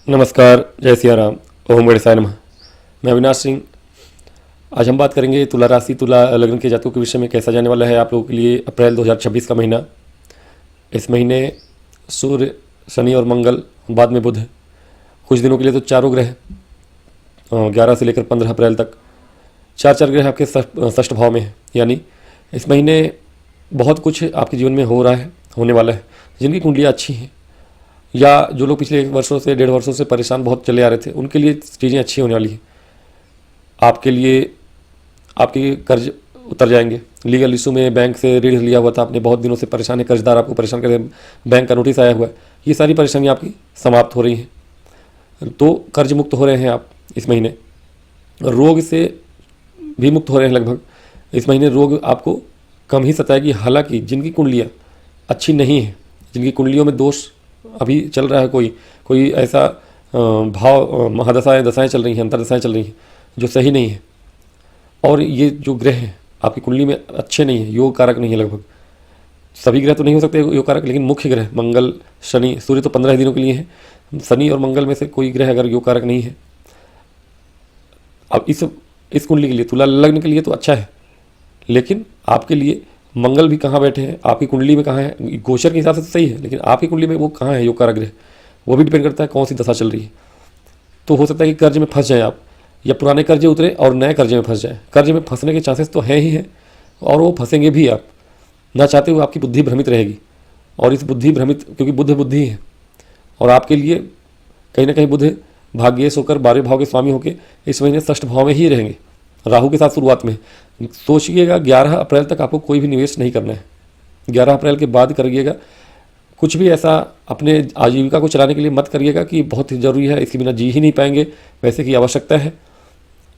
नमस्कार, जय सिया राम, ओम गणेशाय नमः। मैं अविनाश सिंह। आज हम बात करेंगे तुला राशि, तुला लग्न के जातकों के विषय में कैसा जाने वाला है आप लोगों के लिए अप्रैल 2026 का महीना। इस महीने सूर्य, शनि और मंगल, बाद में बुध, कुछ दिनों के लिए तो चारों ग्रह 11 से लेकर 15 अप्रैल तक चार चार ग्रह आपके षष्ठ भाव में है। यानी इस महीने बहुत कुछ आपके जीवन में हो रहा है, होने वाला है। जिनकी कुंडलियाँ अच्छी हैं या जो लोग पिछले 1 वर्षों से 1.5 वर्षों से परेशान बहुत चले आ रहे थे, उनके लिए चीज़ें अच्छी होने वाली हैं। आपके लिए आपके कर्ज उतर जाएंगे। लीगल इशू में बैंक से ऋण लिया हुआ था, आपने बहुत दिनों से परेशान है, कर्जदार आपको परेशान कर रहे हैं, बैंक का नोटिस आया हुआ है, ये सारी परेशानियाँ आपकी समाप्त हो रही हैं। तो कर्ज मुक्त हो रहे हैं आप इस महीने। रोग से भी मुक्त हो रहे हैं लगभग। इस महीने रोग आपको कम ही सताएगी। हालांकि जिनकी कुंडलियाँ अच्छी नहीं हैं, जिनकी कुंडलियों में दोष अभी चल रहा है, कोई ऐसा भाव महादशाएं दशाएं चल रही हैं, अंतरदशाएं चल रही हैं जो सही नहीं है, और ये जो ग्रह हैं आपकी कुंडली में अच्छे नहीं है, योग कारक नहीं है। लगभग सभी ग्रह तो नहीं हो सकते योग कारक, लेकिन मुख्य ग्रह मंगल, शनि, सूर्य तो 15 दिनों के लिए है। शनि और मंगल में से कोई ग्रह अगर योग कारक नहीं है, अब इस कुंडली के लिए, तुला लग्न के लिए तो अच्छा है, लेकिन आपके लिए मंगल भी कहाँ बैठे हैं, आपकी कुंडली में कहाँ है, गोचर के हिसाब से तो सही है, लेकिन आपकी कुंडली में वो कहाँ है योग कारक ग्रह, वो भी डिपेंड करता है कौन सी दशा चल रही है। तो हो सकता है कि कर्ज में फंस जाएं आप, या पुराने कर्जे उतरे और नए कर्जे में फंस जाएं। कर्ज में फंसने के चांसेस तो हैं ही हैं, और वो फंसेंगे भी आप ना चाहते हुए। आपकी बुद्धि भ्रमित रहेगी, और इस बुद्धि भ्रमित, क्योंकि बुद्ध बुद्धि है, और आपके लिए कहीं ना कहीं बुध भाग्येश होकर 12वें भाव के स्वामी होकर इस महीने षष्ठ भाव में ही रहेंगे, राहु के साथ शुरुआत में। सोचिएगा 11 अप्रैल तक आपको कोई भी निवेश नहीं करना है। 11 अप्रैल के बाद करिएगा। कुछ भी ऐसा अपने आजीविका को चलाने के लिए मत करिएगा कि बहुत ही ज़रूरी है, इसके बिना जी ही नहीं पाएंगे, पैसे की आवश्यकता है,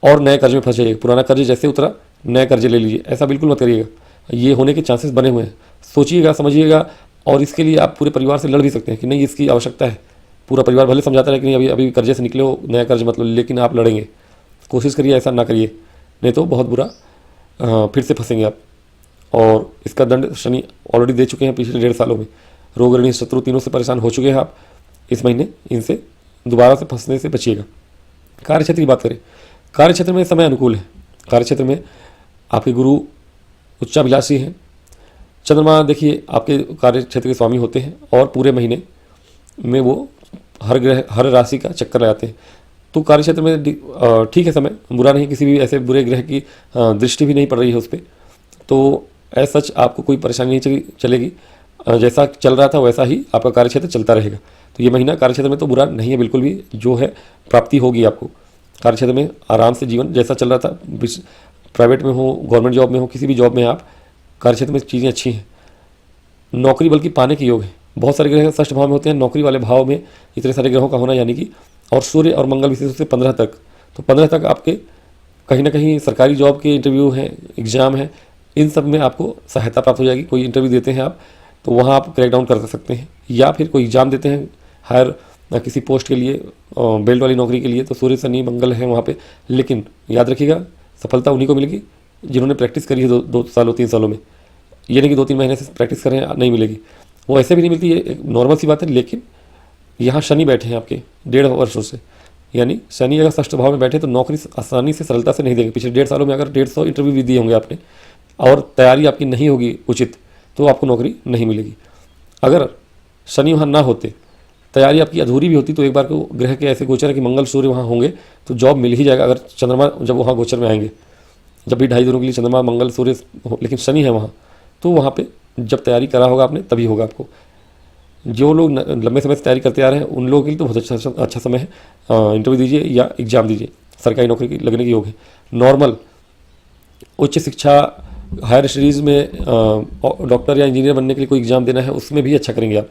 और नए कर्ज में फंस जाइएगा। पुराना कर्ज जैसे उतरा, नए कर्ज ले लीजिए, ऐसा बिल्कुल मत करिएगा। ये होने के चांसेस बने हुए हैं। सोचिएगा, समझिएगा, और इसके लिए आप पूरे परिवार से लड़ भी सकते हैं कि नहीं इसकी आवश्यकता है। पूरा परिवार भले समझाता है कि नहीं अभी अभी कर्जे से निकले हो, नया कर्ज मत लो, लेकिन आप लड़ेंगे। कोशिश करिए ऐसा ना करिए, नहीं तो बहुत बुरा फिर से फंसेंगे आप। और इसका दंड शनि ऑलरेडी दे चुके हैं पिछले 1.5 सालों में। रोग, ऋणी, शत्रु तीनों से परेशान हो चुके हैं आप। इस महीने इनसे दोबारा से फंसने से बचिएगा। कार्य क्षेत्र की बात करें, कार्य क्षेत्र में समय अनुकूल है। कार्य क्षेत्र में आपके गुरु उच्चाभिलाषी हैं। चंद्रमा देखिए आपके कार्य क्षेत्र के स्वामी होते हैं, और पूरे महीने में वो हर ग्रह, हर राशि का चक्कर लगाते हैं। तो कार्य क्षेत्र में ठीक है, समय बुरा नहीं, किसी भी ऐसे बुरे ग्रह की दृष्टि भी नहीं पड़ रही है उस पर। तो ऐसा सच आपको कोई परेशानी नहीं चलेगी। जैसा चल रहा था वैसा ही आपका कार्य क्षेत्र चलता रहेगा। तो ये महीना कार्य क्षेत्र में तो बुरा नहीं है बिल्कुल भी, जो है प्राप्ति होगी आपको। कार्य क्षेत्र में आराम से जीवन जैसा चल रहा था, प्राइवेट में हो, गवर्नमेंट जॉब में हो, किसी भी जॉब में आप, कार्य क्षेत्र में चीज़ें अच्छी हैं। नौकरी बल्कि पाने के योग है। बहुत सारे ग्रह षष्ठ भाव में होते हैं, नौकरी वाले भाव में इतने सारे ग्रहों का होना, यानी कि, और सूर्य और मंगल विशेष रूप से 15 तक। तो 15 तक आपके कहीं ना कहीं सरकारी जॉब के इंटरव्यू हैं, एग्ज़ाम है, इन सब में आपको सहायता प्राप्त हो जाएगी। कोई इंटरव्यू देते हैं आप, तो वहाँ आप क्रैक डाउन कर सकते हैं, या फिर कोई एग्ज़ाम देते हैं हायर किसी पोस्ट के लिए, बेल्ट वाली नौकरी के लिए, तो सूर्य शनि मंगल है वहाँ पे। लेकिन याद रखिएगा, सफलता उन्हीं को मिलेगी जिन्होंने प्रैक्टिस करी है 2 सालों 3 सालों में। ये नहीं कि 2-3 महीने से प्रैक्टिस करें नहीं मिलेगी, वो ऐसे भी नहीं मिलती, ये एक नॉर्मल सी बात है। लेकिन यहाँ शनि बैठे हैं आपके 1.5 वर्षों से, यानी शनि अगर षष्ठ भाव में बैठे तो नौकरी आसानी से, सरलता से नहीं देंगे। पिछले 1.5 सालों में अगर 150 इंटरव्यू भी दिए होंगे आपने, और तैयारी आपकी नहीं होगी उचित, तो आपको नौकरी नहीं मिलेगी। अगर शनि वहाँ ना होते, तैयारी आपकी अधूरी भी होती, तो एक बार को ग्रह के ऐसे गोचर है कि मंगल सूर्य वहाँ होंगे तो जॉब मिल ही जाएगा। अगर चंद्रमा जब वहाँ गोचर में आएंगे, जब भी 2.5 दिनों के लिए चंद्रमा मंगल सूर्य लेकिन शनि है वहाँ, तो वहाँ पे जब तैयारी करा होगा आपने तभी होगा आपको। जो लोग लंबे समय से तैयारी करते आ रहे हैं उन लोगों के लिए तो बहुत अच्छा समय है। इंटरव्यू दीजिए या एग्ज़ाम दीजिए, सरकारी नौकरी की लगने के योग है। नॉर्मल उच्च शिक्षा, हायर स्टडीज़ में डॉक्टर या इंजीनियर बनने के लिए कोई एग्ज़ाम देना है, उसमें भी अच्छा करेंगे आप।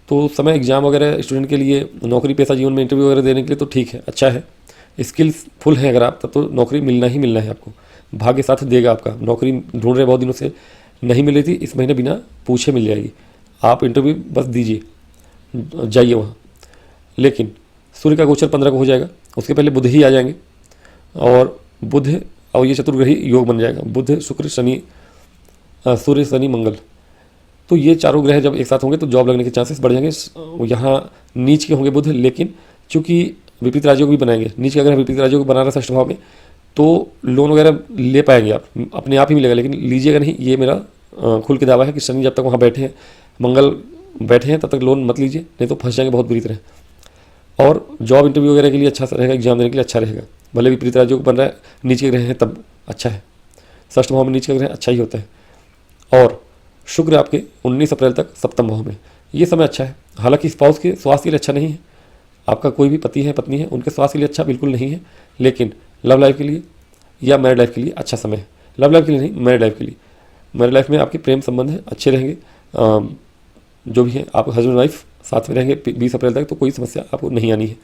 तो उस समय एग्ज़ाम वगैरह स्टूडेंट के लिए, नौकरी पेशा जीवन में इंटरव्यू वगैरह देने के लिए तो ठीक है, अच्छा है, स्किल्स फुल है अगर आप, तब तो नौकरी मिलना ही मिलना है आपको। भाग्य साथ देगा आपका। नौकरी ढूंढ रहे बहुत दिनों से, नहीं मिली थी, इस महीने बिना पूछे मिल जाएगी। आप इंटरव्यू बस दीजिए, जाइए वहाँ। लेकिन सूर्य का गोचर 15 को हो जाएगा, उसके पहले बुध ही आ जाएंगे, और बुध और ये चतुर्ग्रही योग बन जाएगा, बुध शुक्र शनि, सूर्य शनि मंगल। तो ये चारों ग्रह जब एक साथ होंगे तो जॉब लगने के चांसेस बढ़ जाएंगे। यहाँ नीच के होंगे बुध, लेकिन चूँकि विपरीत राजयोग भी बनाएंगे, नीचे अगर विपरीत राजयोग बना रहा है षष्ठ भाव में तो लोन वगैरह ले पाएंगे आप, अपने आप ही मिलेगा, लेकिन लीजिएगा नहीं, ये मेरा खुल के दावा है कि शनि जब तक वहाँ बैठे हैं, मंगल बैठे हैं, तब तक लोन मत लीजिए, नहीं तो फंस जाएंगे बहुत बुरी तरह। और जॉब इंटरव्यू वगैरह के लिए अच्छा रहेगा, एग्जाम देने के लिए अच्छा रहेगा, भले विपरीत राजयोग बन रहा है, नीचे ग्रह हैं तब अच्छा है, षष्ठ भाव में नीचे ग्रह अच्छा ही होता है। और शुक्र आपके 19 अप्रैल तक सप्तम भाव में, ये समय अच्छा है। हालांकि स्पाउस के स्वास्थ्य के लिए अच्छा नहीं है, आपका कोई भी पति है पत्नी है उनके स्वास्थ्य के लिए अच्छा बिल्कुल नहीं है, लेकिन लव लाइफ के लिए या मैरिड लाइफ के लिए अच्छा समय है। लव लाइफ के लिए नहीं, मैरिड लाइफ के लिए, मैरिड लाइफ में आपके प्रेम संबंध है अच्छे रहेंगे, जो भी है आप हस्बैंड वाइफ साथ में रहेंगे 20 अप्रैल तक, तो कोई समस्या आपको नहीं आनी है।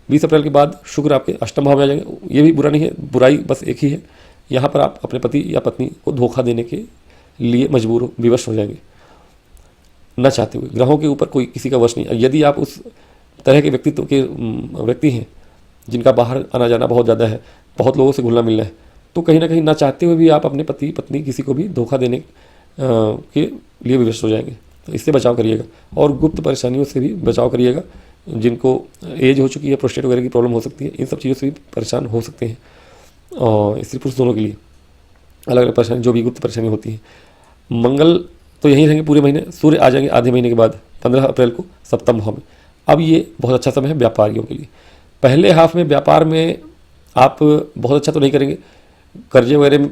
20 अप्रैल के बाद शुक्र आपके अष्टम भाव में आ जाएंगे, ये भी बुरा नहीं है, बुराई बस एक ही है, यहाँ पर आप अपने पति या पत्नी को धोखा देने के लिए मजबूर हो, विवश हो जाएंगे न चाहते हुए। ग्रहों के ऊपर कोई किसी का वश नहीं। यदि आप उस तरह के व्यक्तित्व के व्यक्ति हैं जिनका बाहर आना जाना बहुत ज़्यादा है, बहुत लोगों से घुलना मिलना है, तो कहीं ना कहीं ना चाहते हुए भी आप अपने पति पत्नी किसी को भी धोखा देने के लिए विवश हो जाएंगे, तो इससे बचाव करिएगा। और गुप्त परेशानियों से भी बचाव करिएगा, जिनको एज हो चुकी है, प्रोस्टेट वगैरह की प्रॉब्लम हो सकती है, इन सब चीज़ों से भी परेशान हो सकते हैं। और स्त्री पुरुष दोनों के लिए अलग अलग परेशानी, जो भी गुप्त परेशानी होती है। मंगल तो यहीं रहेंगे पूरे महीने, सूर्य आ जाएंगे आधे महीने के बाद 15 अप्रैल को सप्तम भाव में। अब ये बहुत अच्छा समय है व्यापारियों के लिए। पहले हाफ में व्यापार में आप बहुत अच्छा तो नहीं करेंगे, कर्जे वगैरह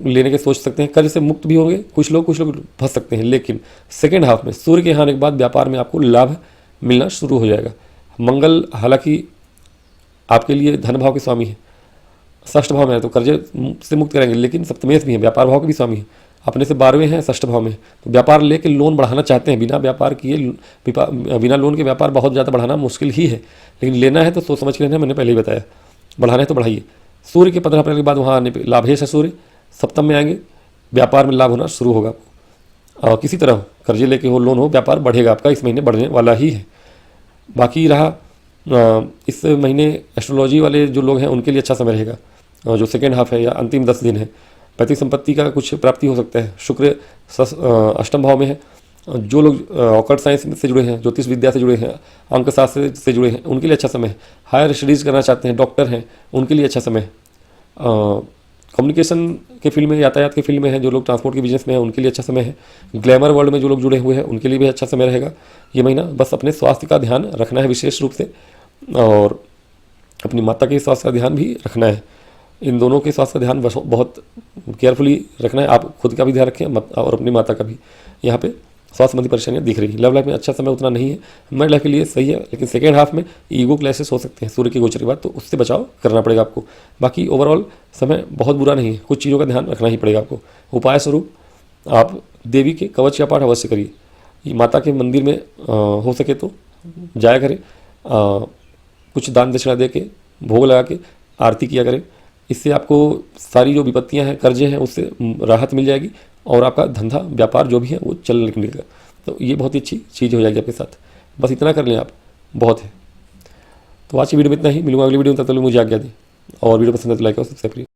लेने के सोच सकते हैं, कर्ज से मुक्त भी होंगे कुछ लोग फंस सकते हैं, लेकिन सेकेंड हाफ में सूर्य के यहाँ आने के बाद व्यापार में आपको लाभ मिलना शुरू हो जाएगा। मंगल हालांकि आपके लिए धन भाव के स्वामी है, षष्ठ भाव में है तो कर्जे से मुक्त करेंगे, लेकिन सप्तमेश भी है, व्यापार भाव के भी स्वामी है, अपने से 12वें हैं षष्ठ भाव में, तो व्यापार लेके लोन बढ़ाना चाहते हैं, बिना व्यापार किए बिना लोन के व्यापार बहुत ज़्यादा बढ़ाना मुश्किल ही है, लेकिन लेना है तो सोच समझ के लेना है, मैंने पहले ही बताया, बढ़ाना है तो बढ़ाइए। सूर्य के 15 अप्रैल के बाद वहाँ आने पर लाभेश है, सूर्य सप्तम में आएंगे, व्यापार में लाभ होना शुरू होगा आपको, और किसी तरह कर्जे लेके हो, लोन हो, व्यापार बढ़ेगा आपका, इस महीने बढ़ने वाला ही है। बाकी रहा इस महीने एस्ट्रोलॉजी वाले जो लोग हैं उनके लिए अच्छा समय रहेगा, जो सेकेंड हाफ है या अंतिम 10 दिन है। पैतृक संपत्ति का कुछ प्राप्ति हो सकता है, शुक्र अष्टम भाव में है। जो लोग ऑकल्ट साइंस से जुड़े हैं, ज्योतिष विद्या से जुड़े हैं, अंक शास्त्र से जुड़े हैं, उनके लिए अच्छा समय है। हायर स्टडीज़ करना चाहते हैं, डॉक्टर हैं, उनके लिए अच्छा समय है। कम्युनिकेशन के फील्ड में, यातायात के फील्ड में है, जो लोग ट्रांसपोर्ट के बिजनेस में है उनके लिए अच्छा समय है। ग्लैमर वर्ल्ड में जो लोग जुड़े हुए हैं उनके लिए भी अच्छा समय रहेगा ये महीना। बस अपने स्वास्थ्य का ध्यान रखना है विशेष रूप से, और अपनी माता के स्वास्थ्य का ध्यान भी रखना है। इन दोनों के स्वास्थ्य का ध्यान बहुत केयरफुली रखना है, आप खुद का भी ध्यान रखें और अपनी माता का भी। यहाँ पे स्वास्थ्य संबंधी परेशानियाँ दिख रही हैं। लव लाइफ में अच्छा समय उतना नहीं है, मैरिड लाइफ के लिए सही है, लेकिन सेकेंड हाफ में ईगो क्लैशेस हो सकते हैं सूर्य के गोचर के बाद, तो उससे बचाव करना पड़ेगा आपको। बाकी ओवरऑल समय बहुत बुरा नहीं है, कुछ चीज़ों का ध्यान रखना ही पड़ेगा आपको। उपाय स्वरूप आप देवी के कवच का पाठ अवश्य करिए, माता के मंदिर में हो सके तो जाया करें, कुछ दान दक्षिणा दे के भोग लगा के आरती किया करें। इससे आपको सारी जो विपत्तियां हैं, कर्जे हैं, उससे राहत मिल जाएगी और आपका धंधा व्यापार जो भी है वो चलने लगेगा। तो ये बहुत ही अच्छी चीज़ हो जाएगी आपके साथ। बस इतना कर लें आप, बहुत है। तो आज की वीडियो में इतना ही, मिलूंगा अगली वीडियो में, तब तक मुझे आज्ञा दें। और वीडियो पसंद है तो लाइक और सब्सक्राइब करिए।